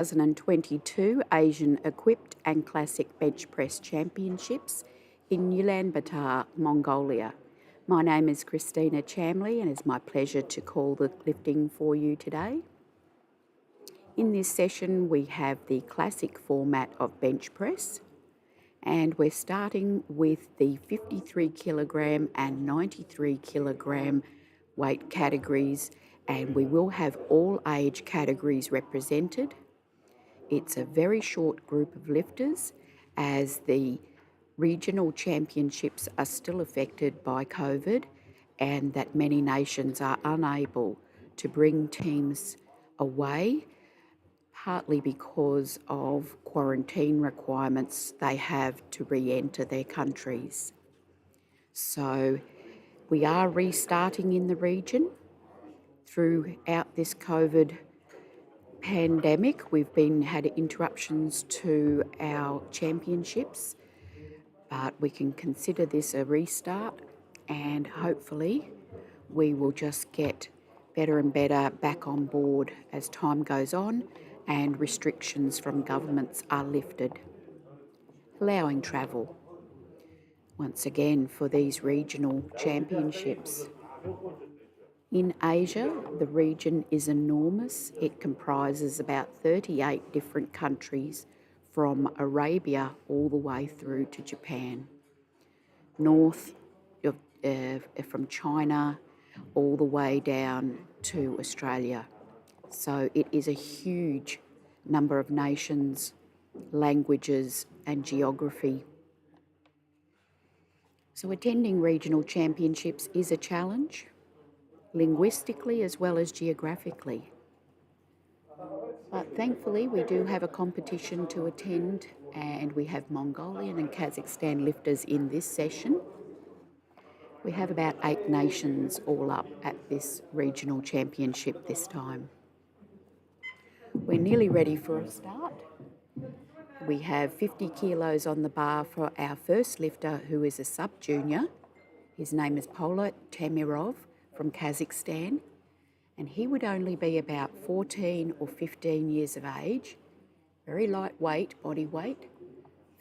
2022 Asian Equipped and Classic Bench Press Championships in Ulaanbaatar, Mongolia. My name is Christina Chamley and it's my pleasure to call the lifting for you today. In this session we have the classic format of bench press, and we're starting with the 53 kilogram and 93 kilogram weight categories, and we will have all age categories represented. It's a very short group of lifters as the regional championships are still affected by COVID and that many nations are unable to bring teams away, partly because of quarantine requirements they have to re-enter their countries. So we are restarting in the region. Throughout this COVID pandemic, we've had interruptions to our championships, but we can consider this a restart, and hopefully we will just get better and better back on board as time goes on and restrictions from governments are lifted, allowing travel once again for these regional championships. In Asia, the region is enormous. It comprises about 38 different countries from Arabia all the way through to Japan. North from China all the way down to Australia. So it is a huge number of nations, languages and geography. So attending regional championships is a challenge, linguistically as well as geographically. But thankfully we do have a competition to attend, and we have Mongolian and Kazakhstan lifters in this session. We have about 8 nations all up at this regional championship this time. We're nearly ready for a start. We have 50 kilos on the bar for our first lifter, who is a sub-junior. His name is Polat Tamirov from Kazakhstan, and he would only be about 14 or 15 years of age, very lightweight body weight,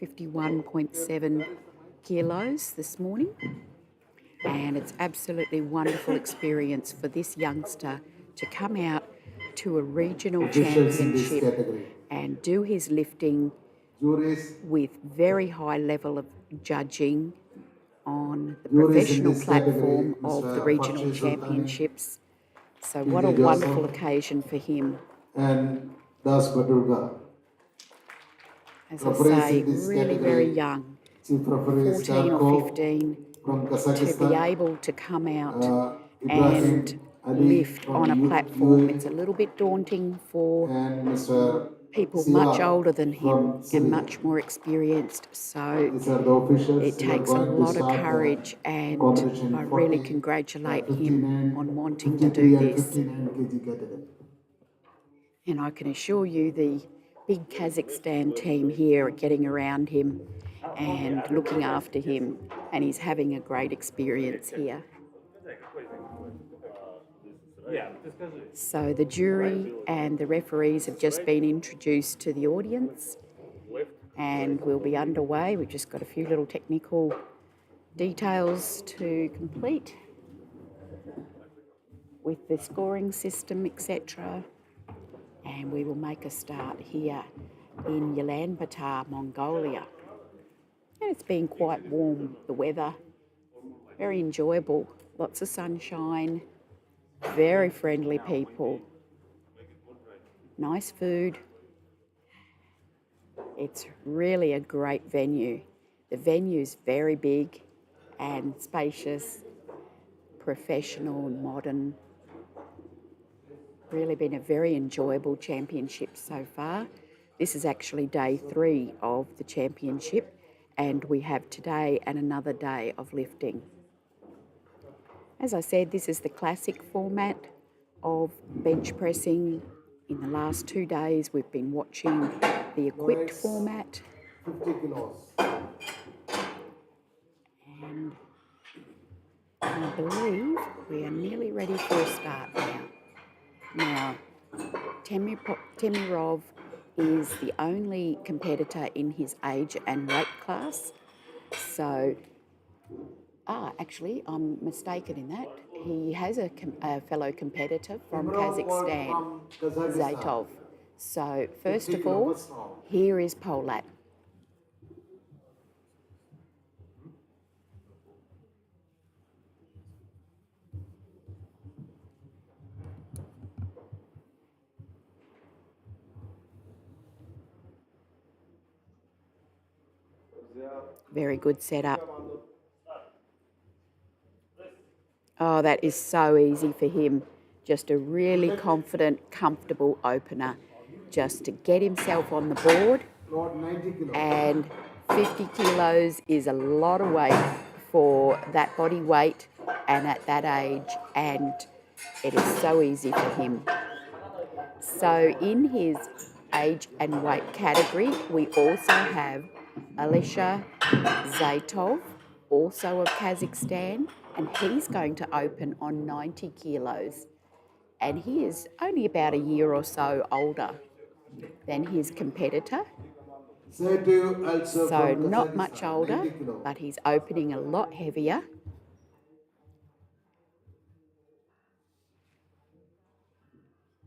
51.7 kilos this morning, and it's absolutely wonderful experience for this youngster to come out to a regional championship and do his lifting with very high level of judging on the professional platform of the regional championships. So what a wonderful occasion for him. And Das Badurga. As I say, really very young, 14 or 15, to be able to come out and lift on a platform. It's a little bit daunting for people much older than him and much more experienced, so it takes a lot of courage, and I really congratulate him on wanting to do this. And I can assure you the big Kazakhstan team here are getting around him and looking after him, and he's having a great experience here. So the jury and the referees have just been introduced to the audience, and we'll be underway. We've just got a few little technical details to complete with the scoring system, etc. And we will make a start here in Ulaanbaatar, Mongolia. And it's been quite warm, the weather, very enjoyable, lots of sunshine, very friendly people, nice food. It's really a great venue. The venue's very big and spacious, professional and modern. Really been a very enjoyable championship so far. This is actually day 3 of the championship, and we have today and another day of lifting. As I said, this is the classic format of bench pressing. In the last 2 days, we've been watching the equipped format. 50 kilos. And I believe we are nearly ready for a start now. Now, Tamirov is the only competitor in his age and weight class. So, actually, I'm mistaken in that. He has a fellow competitor from Kazakhstan, From Kazakhstan. Zaitov. So, first 50 of kilo all, first round. here is Polat. Very good setup. Oh, that is so easy for him. Just a really confident, comfortable opener. Just to get himself on the board. Load 90 kilo. And 50 kilos is a lot of weight for that body weight and at that age, and it is so easy for him. So in his age and weight category, we also have Alisher Zaitov, also of Kazakhstan, and he's going to open on 90 kilos. And he is only about a year or so older than his competitor. So not much older, but he's opening a lot heavier.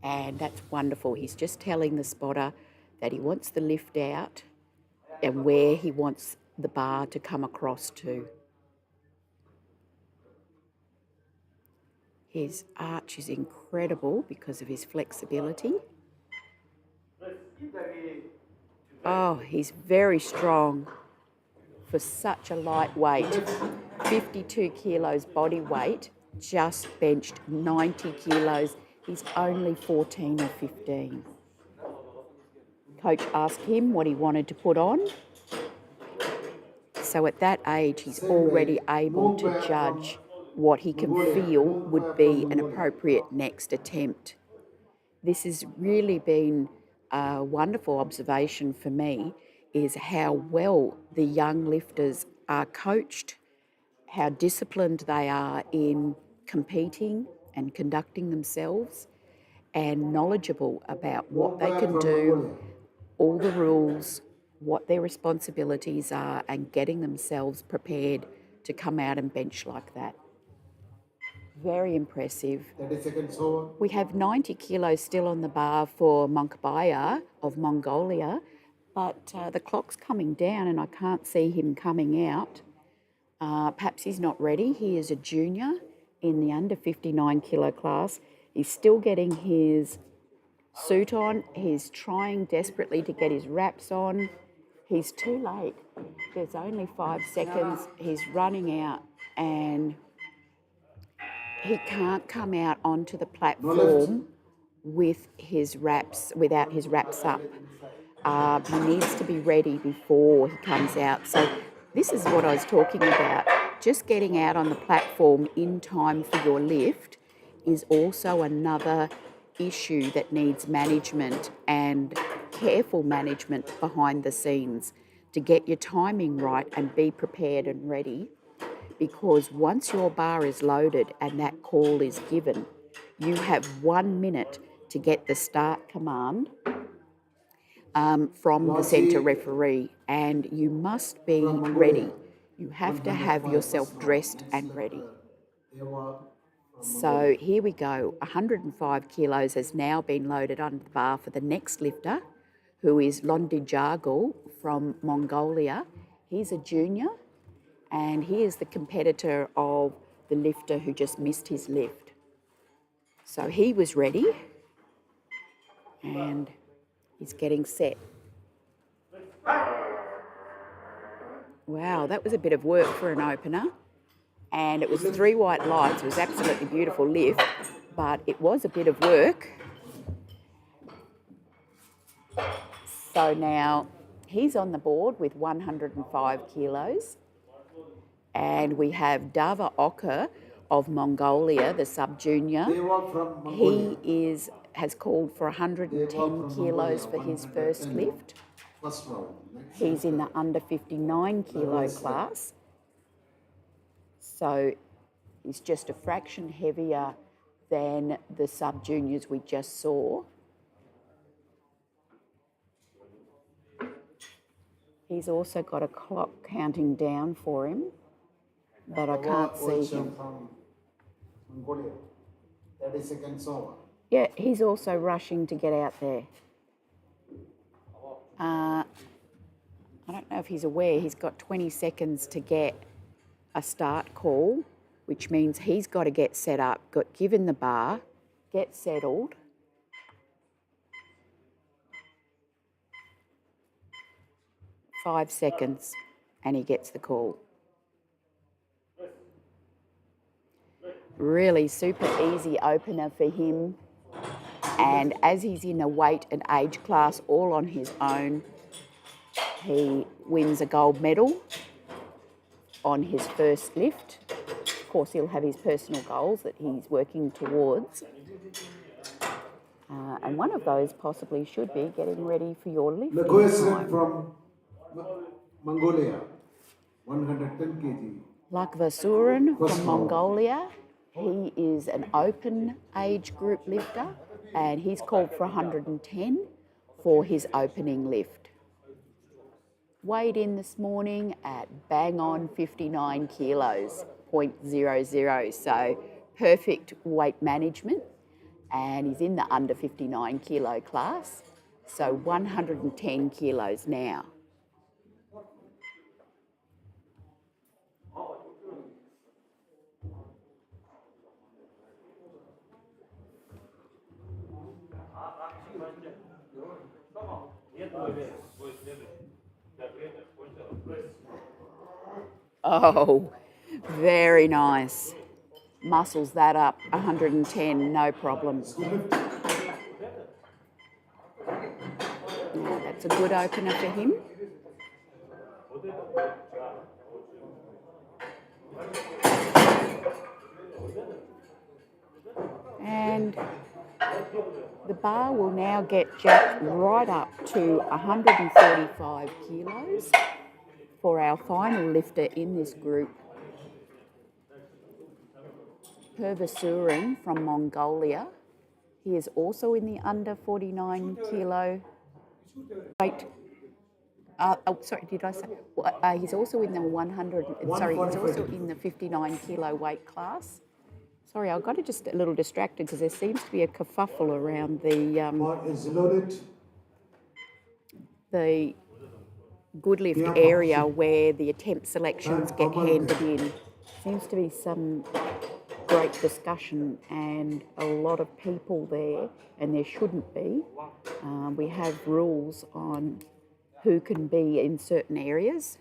And that's wonderful. He's just telling the spotter that he wants the lift out and where he wants the bar to come across to. His arch is incredible because of his flexibility. Oh, he's very strong for such a lightweight. 52 kilos body weight, just benched 90 kilos. He's only 14 or 15. Coach asked him what he wanted to put on. So at that age, he's already able to judge what he can feel would be an appropriate next attempt. This has really been a wonderful observation for me, is how well the young lifters are coached, how disciplined they are in competing and conducting themselves, and knowledgeable about what they can do, all the rules, what their responsibilities are, and getting themselves prepared to come out and bench like that. Very impressive. 30 seconds over. We have 90 kilos still on the bar for Monkbaya of Mongolia, but the clock's coming down and I can't see him coming out. Perhaps he's not ready. He is a junior in the under 59 kilo class. He's still getting his suit on. He's trying desperately to get his wraps on. He's too late. There's only 5 seconds. He's running out and he can't come out onto the platform with his wraps, without his wraps up. He needs to be ready before he comes out. So this is what I was talking about. Just getting out on the platform in time for your lift is also another issue that needs management and careful management behind the scenes to get your timing right and be prepared and ready. Because once your bar is loaded and that call is given, you have 1 minute to get the start command from the centre referee, and you must be ready. You have to have yourself dressed and ready. So here we go. 105 kilos has now been loaded on the bar for the next lifter, who is Londijargal from Mongolia. He's a junior, and he is the competitor of the lifter who just missed his lift. So he was ready, and he's getting set. Wow, that was a bit of work for an opener. And it was 3 white lights. It was absolutely beautiful lift, but it was a bit of work. So now he's on the board with 105 kilos. And we have Dava Oka of Mongolia, the sub-junior. He has called for 110 kilos for his first lift. He's in the under 59 kilo class. So he's just a fraction heavier than the sub-juniors we just saw. He's also got a clock counting down for him, but I can't see him. From Mongolia. 30 seconds over. Yeah, he's also rushing to get out there. I don't know if he's aware he's got 20 seconds to get a start call, which means he's got to get set up, got given the bar, get settled. Five seconds and he gets the call. Really super easy opener for him. And as he's in a weight and age class all on his own, he wins a gold medal on his first lift. Of course, he'll have his personal goals that he's working towards. And one of those possibly should be getting ready for your lift. Legoesren from Mongolia, 110 kg. Lakvasuren from Mongolia. He is an open age group lifter and he's called for 110 for his opening lift. Weighed in this morning at bang on 59 kilos, 0.00, so perfect weight management, and he's in the under 59 kilo class, so 110 kilos now. Oh, very nice. Muscles that up, 110, no problem. Yeah, that's a good opener for him. And the bar will now get jacked right up to 145 kilos for our final lifter in this group, Pervasuren from Mongolia. He is also in the under 49 kilo weight. Sorry, did I say? He's also in the 100. Sorry, he's also in the 59 kilo weight class. Sorry, I got just a little distracted because there seems to be a kerfuffle around the good lift area where the attempt selections get handed in. Seems to be some great discussion and a lot of people there, and there shouldn't be. We have rules on who can be in certain areas.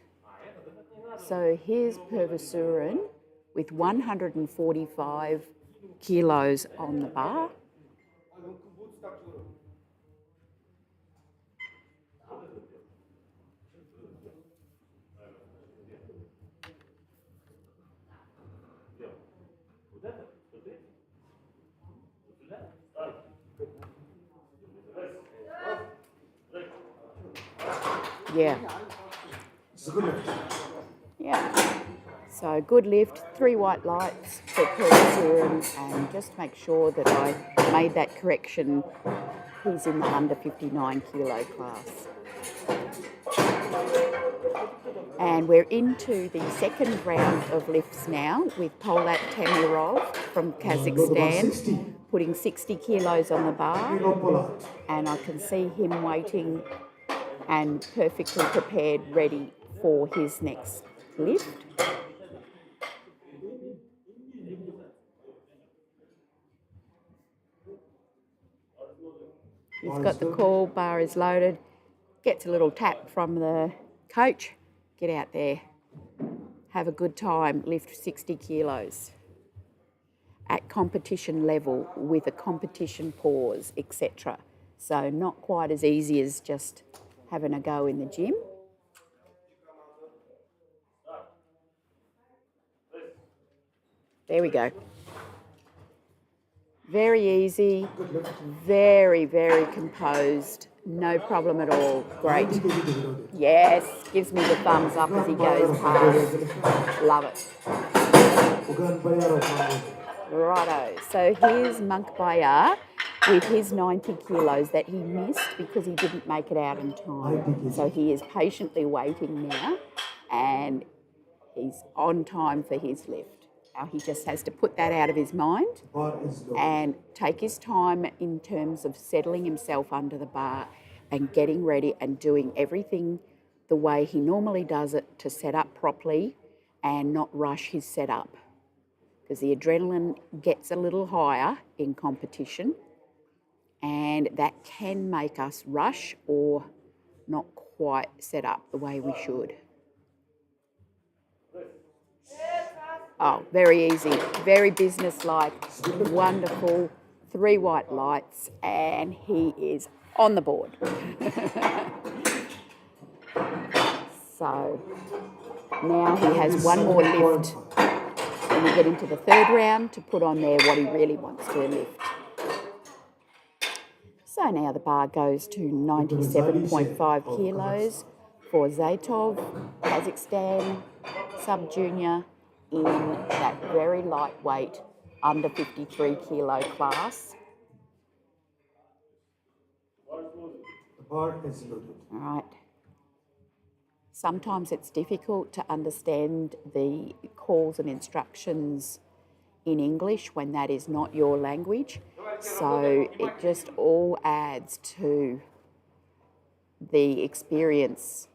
So here's Pervasuren with 145 kilos on the bar. Yeah. Yeah. So good lift, 3 white lights for Pervasuren, and just make sure that I made that correction. He's in the under 59 kilo class. And we're into the second round of lifts now with Polat Tamirov from Kazakhstan, putting 60 kilos on the bar. And I can see him waiting and perfectly prepared, ready for his next lift. He's got the call, bar is loaded, gets a little tap from the coach, get out there, have a good time, lift 60 kilos at competition level with a competition pause, etc. So not quite as easy as just having a go in the gym. There we go. Very easy, very, very composed, no problem at all. Great. Yes, gives me the thumbs up as he goes past. Love it. Righto. So here's Monk Bayar with his 90 kilos that he missed because he didn't make it out in time. So he is patiently waiting now, and he's on time for his lift. Now he just has to put that out of his mind and take his time in terms of settling himself under the bar and getting ready and doing everything the way he normally does it to set up properly and not rush his setup, because the adrenaline gets a little higher in competition and that can make us rush or not quite set up the way we should. Oh, very easy, very businesslike, wonderful, 3 white lights, and he is on the board. So now he has one more lift when we get into the third round to put on there what he really wants to lift. So now the bar goes to 97.5 kilos for Zaitov, Kazakhstan, sub-junior in that very lightweight under 53 kilo class. The bar is loaded. All right. Sometimes it's difficult to understand the calls and instructions in English when that is not your language. So it just all adds to the experience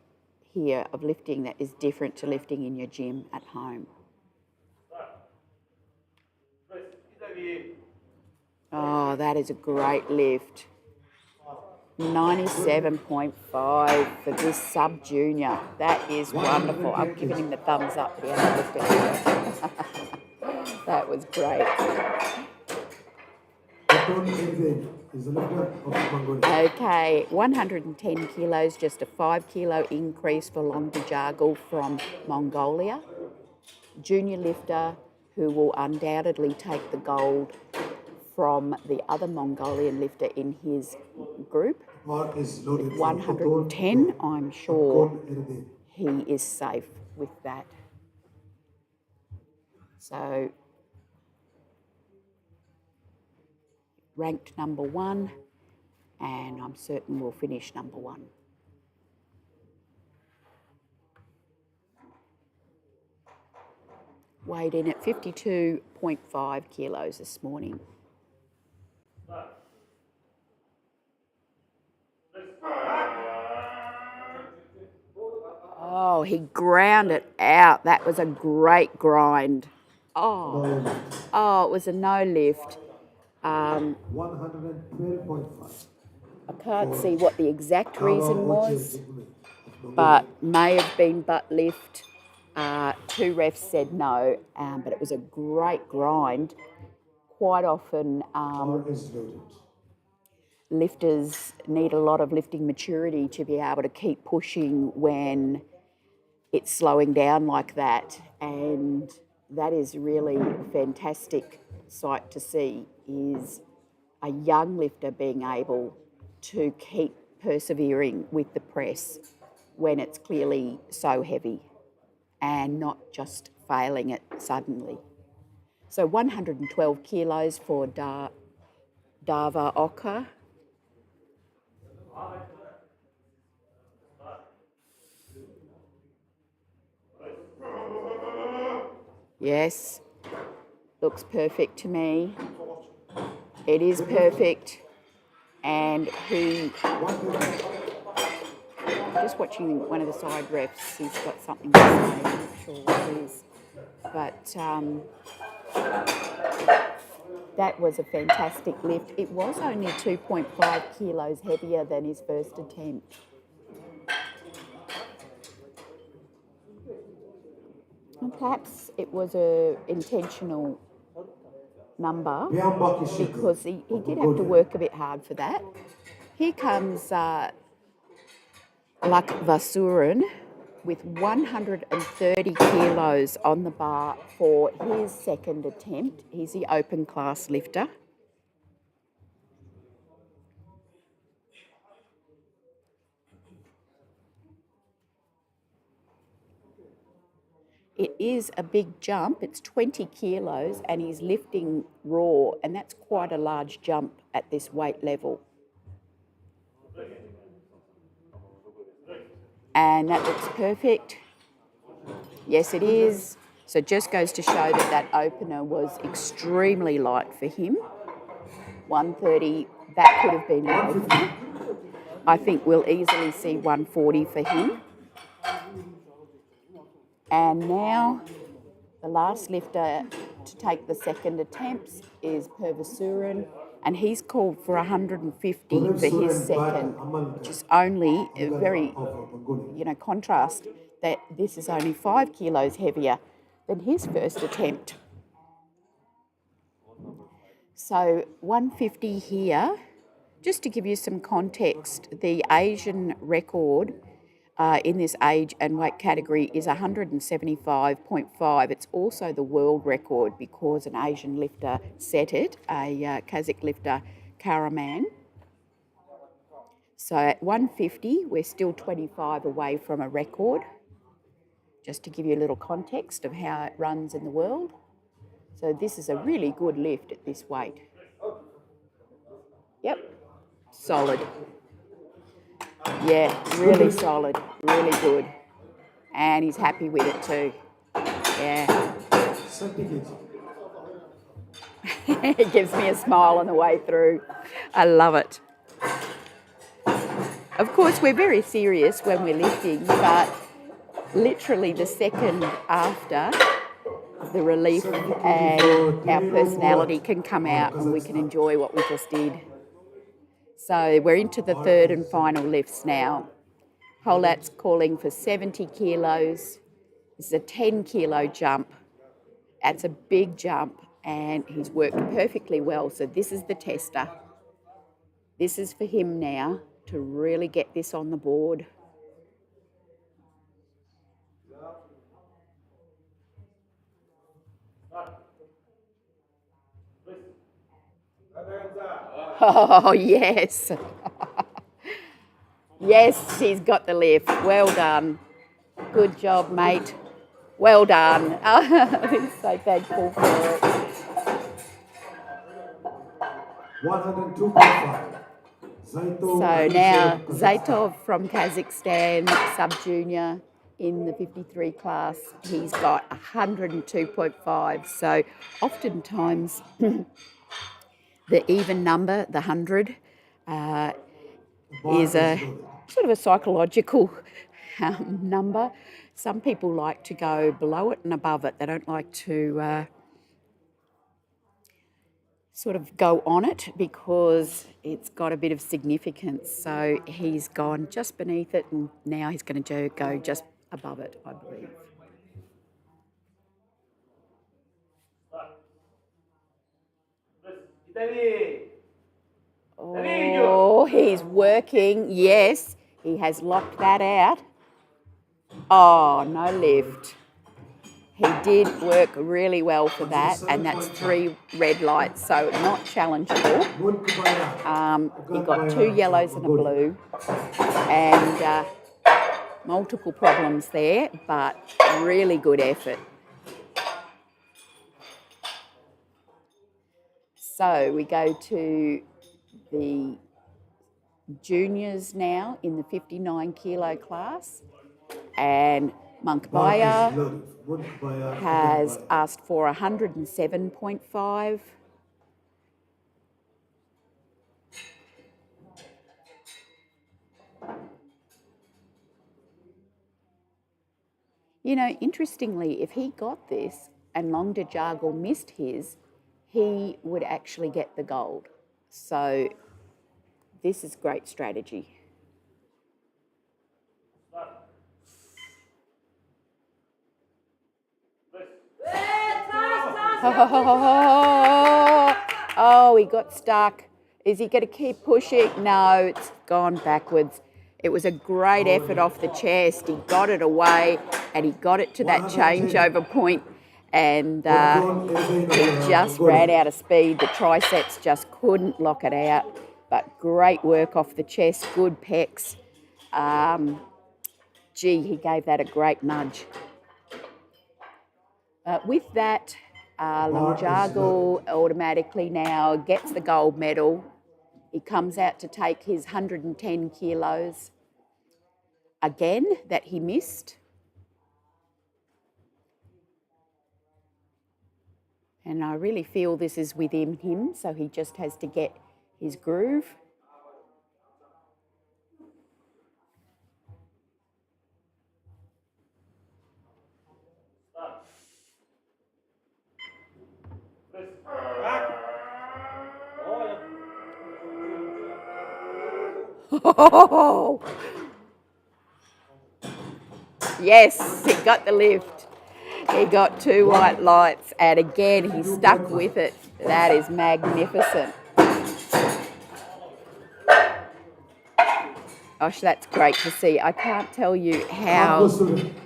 here of lifting that is different to lifting in your gym at home. Oh, that is a great lift. 97.5 for this sub-junior. That is wonderful. I'm giving him the thumbs up here. That was great. Okay, 110 kilos, just a 5 kilo increase for Longdajargal from Mongolia. Junior lifter who will undoubtedly take the gold from the other Mongolian lifter in his group. With 110, I'm sure he is safe with that. So, ranked number 1, and I'm certain we'll finish number 1. Weighed in at 52.5 kilos this morning. Oh, he ground it out. That was a great grind. Oh, it was a no lift. 112.5. I can't see what the exact reason was, but may have been butt lift. 2 refs said no, but it was a great grind. Quite often, lifters need a lot of lifting maturity to be able to keep pushing when it's slowing down like that, and that is really a fantastic sight to see, is a young lifter being able to keep persevering with the press when it's clearly so heavy and not just failing it suddenly. So 112 kilos for Dava Oka. Yes, looks perfect to me. It is perfect, and just watching one of the side refs, he's got something to say, I'm not sure what it is. But that was a fantastic lift. It was only 2.5 kilos heavier than his first attempt. And perhaps it was an intentional number because he did have to work a bit hard for that. Here comes Lak Vasurin with 130 kilos on the bar for his second attempt. He's the open class lifter. It is a big jump. It's 20 kilos and he's lifting raw, and that's quite a large jump at this weight level. And that looks perfect. Yes, it is. So it just goes to show that that opener was extremely light for him. 130, that could have been an opener. I think we'll easily see 140 for him. And now the last lifter to take the second attempts is Pervasuran, and he's called for 150 for his second, which is only a very, contrast that this is only 5 kilos heavier than his first attempt. So 150 here. Just to give you some context, the Asian record in this age and weight category is 175.5. It's also the world record because an Asian lifter set it, a Kazakh lifter, Karaman. So at 150, we're still 25 away from a record, just to give you a little context of how it runs in the world. So this is a really good lift at this weight. Yep, solid. Yeah, really solid, really good. And he's happy with it too. Yeah. It gives me a smile on the way through. I love it. Of course, we're very serious when we're lifting, but literally the second after, the relief and our personality can come out and we can enjoy what we just did. So we're into the third and final lifts now. Holat's calling for 70 kilos. This is a 10 kilo jump. That's a big jump and he's worked perfectly well. So this is the tester. This is for him now to really get this on the board. Oh, yes. Yes, he's got the lift. Well done. Good job, mate. Well done. I'm so thankful for it. 102.5. So now Zaitov from Kazakhstan, sub-junior in the 53 class, he's got 102.5. So oftentimes the even number, the 100, is a sort of a psychological number. Some people like to go below it and above it. They don't like to sort of go on it because it's got a bit of significance. So he's gone just beneath it and now he's going to go just above it, I believe. Oh, he's working. Yes, he has locked that out. Oh, no lift. He did work really well for that, and that's 3 red lights, so not challengeable. He got 2 yellows and a blue, and multiple problems there, but really good effort. So we go to the juniors now in the 59 kilo class, and Monkbaya has asked for 107.5. You know, interestingly, if he got this and Longda Jargal missed his, he would actually get the gold. So this is great strategy. Oh, he got stuck. Is he going to keep pushing? No, it's gone backwards. It was a great effort off the chest. He got it away and he got it to that changeover point, and he just ran out of speed. The triceps just couldn't lock it out, but great work off the chest, good pecs. He gave that a great nudge. With that, Longjago automatically now gets the gold medal. He comes out to take his 110 kilos again that he missed. And I really feel this is within him, so he just has to get his groove. Oh, yes, he got the lift. He got 2 white lights, and again, he stuck with it. That is magnificent. Gosh, that's great to see. I can't tell you how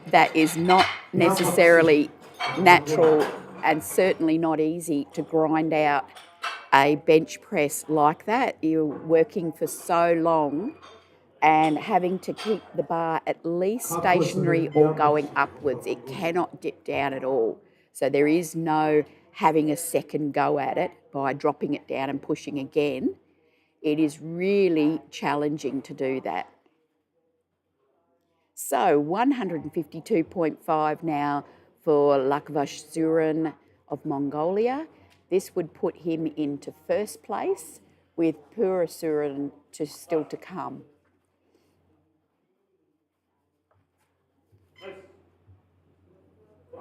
that is not necessarily natural and certainly not easy to grind out a bench press like that. You're working for so long and having to keep the bar at least stationary or going upwards. It cannot dip down at all. So there is no having a second go at it by dropping it down and pushing again. It is really challenging to do that. So 152.5 now for Lakvasuren of Mongolia. This would put him into first place with Purasuren still to come.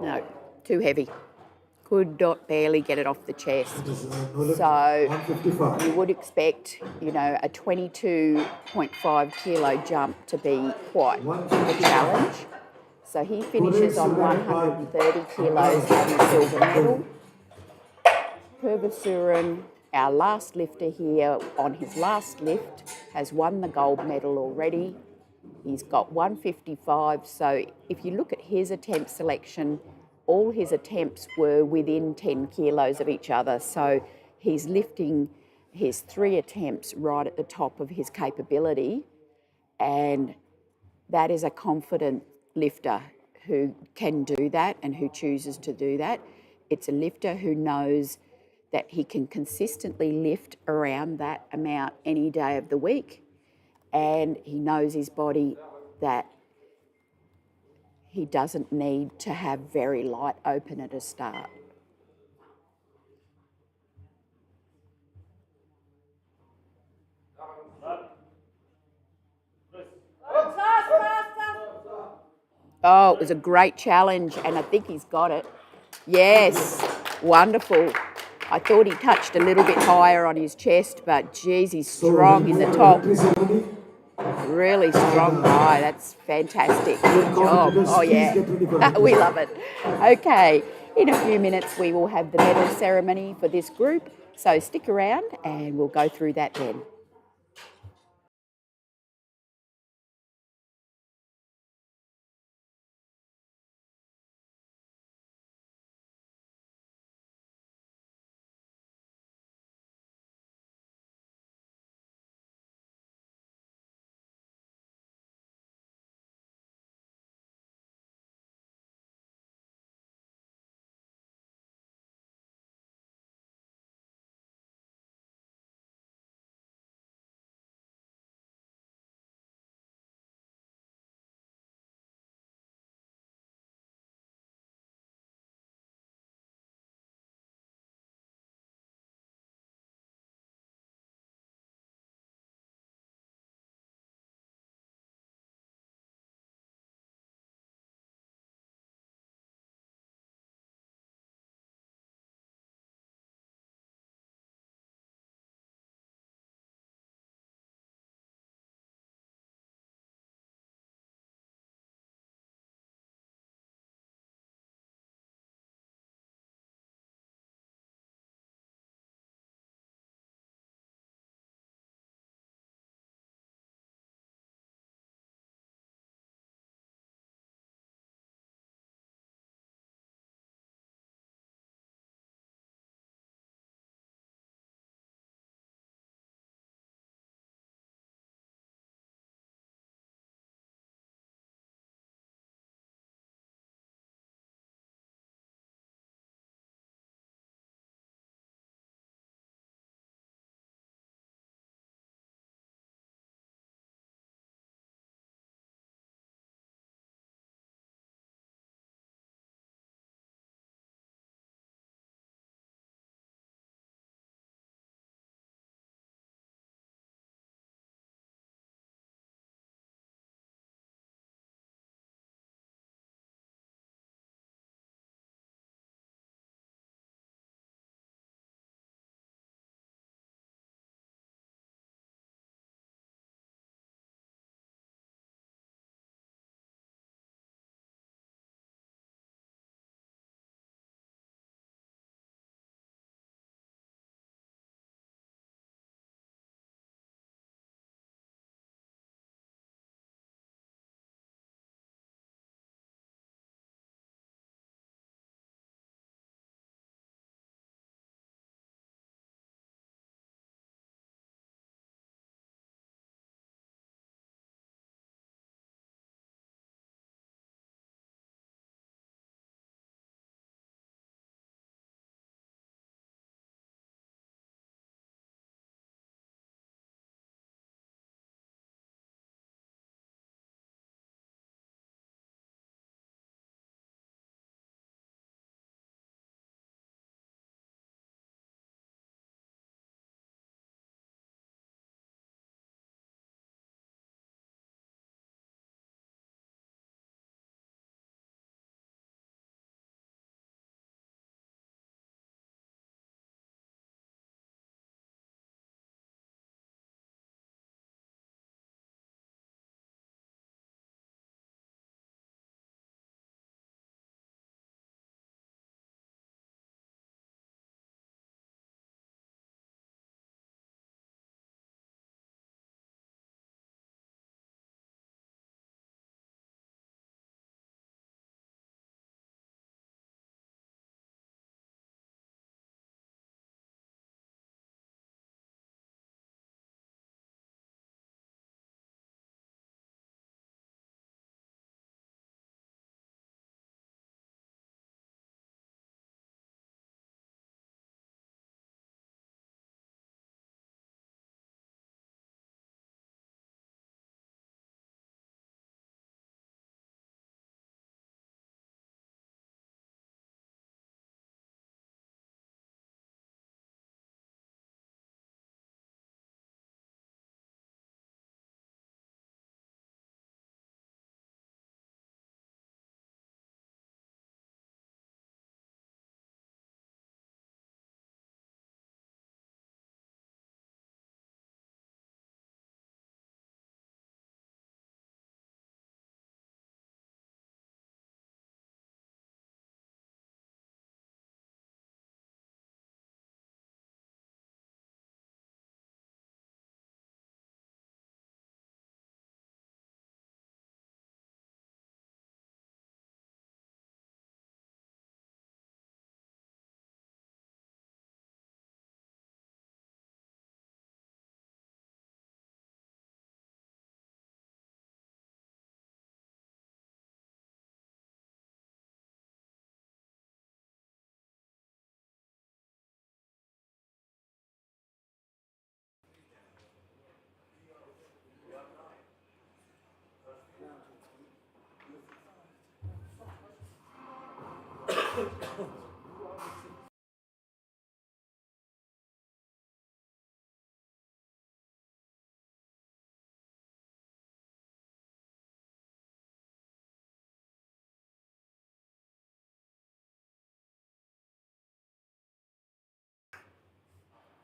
No, too heavy. Could not barely get it off the chest. So you would expect, a 22.5 kilo jump to be quite the challenge. So he finishes on 130 kilos and the silver medal. Purvasuren, our last lifter here, on his last lift, has won the gold medal already. He's got 155, so if you look at his attempt selection, all his attempts were within 10 kilos of each other. So he's lifting his 3 attempts right at the top of his capability, and that is a confident lifter who can do that and who chooses to do that. It's a lifter who knows that he can consistently lift around that amount any day of the week, and he knows his body that he doesn't need to have very light open at a start. Oh, it was a great challenge, and I think he's got it. Yes, wonderful. I thought he touched a little bit higher on his chest, but geez, he's strong in the top. Really strong guy. That's fantastic. Good job. Oh, yeah. We love it. Okay, in a few minutes we will have the medal ceremony for this group, so stick around and we'll go through that then.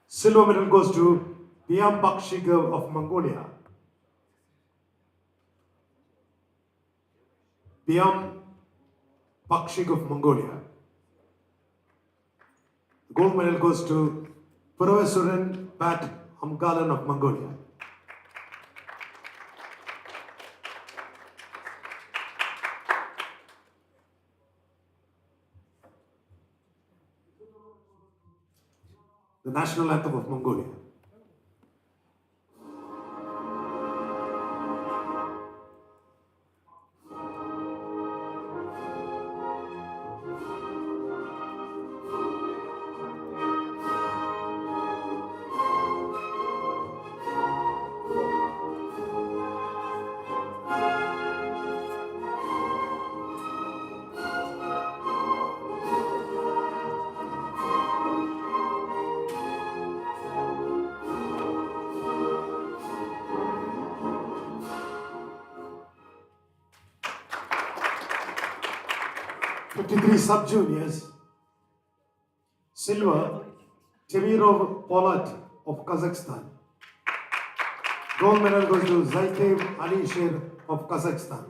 Silver medal goes to Biam Bakshig of Mongolia. Biam Bakshig of Mongolia. The gold medal goes to Professor Pat Amgalan of Mongolia. The national anthem of Mongolia. '53 sub-juniors. Silver, Temirov Polat of Kazakhstan. Gold medal goes to Zaitev Alisher of Kazakhstan.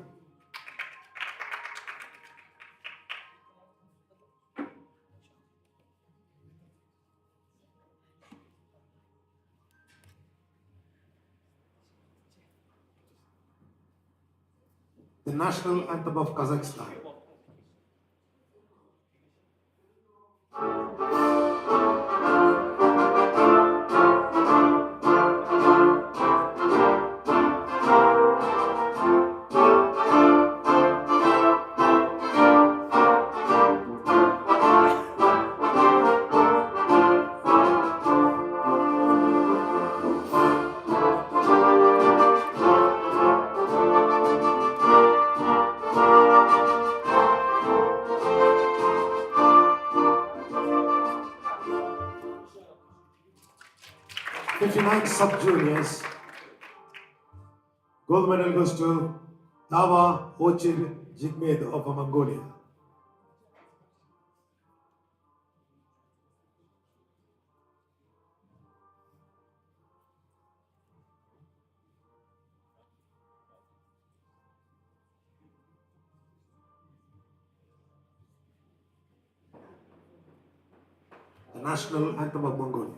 The national anthem of Kazakhstan. '59 sub-juniors. Gold medal goes to Dava Ochir Jigmed of Mongolia. The national anthem of Mongolia.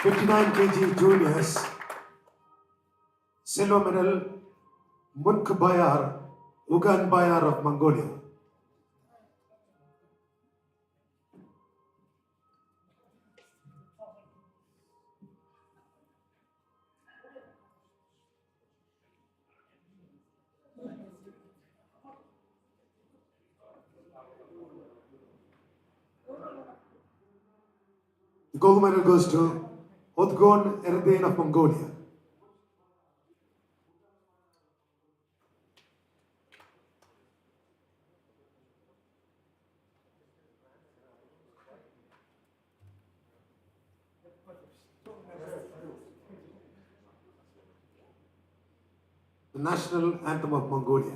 '59 kg juniors. Silver medal Munk Bayar, Ugan Bayar of Mongolia. The gold medal goes to Odgon Erden of Mongolia. The national anthem of Mongolia.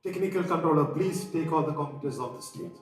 Technical controller, please take all the computers off the stage.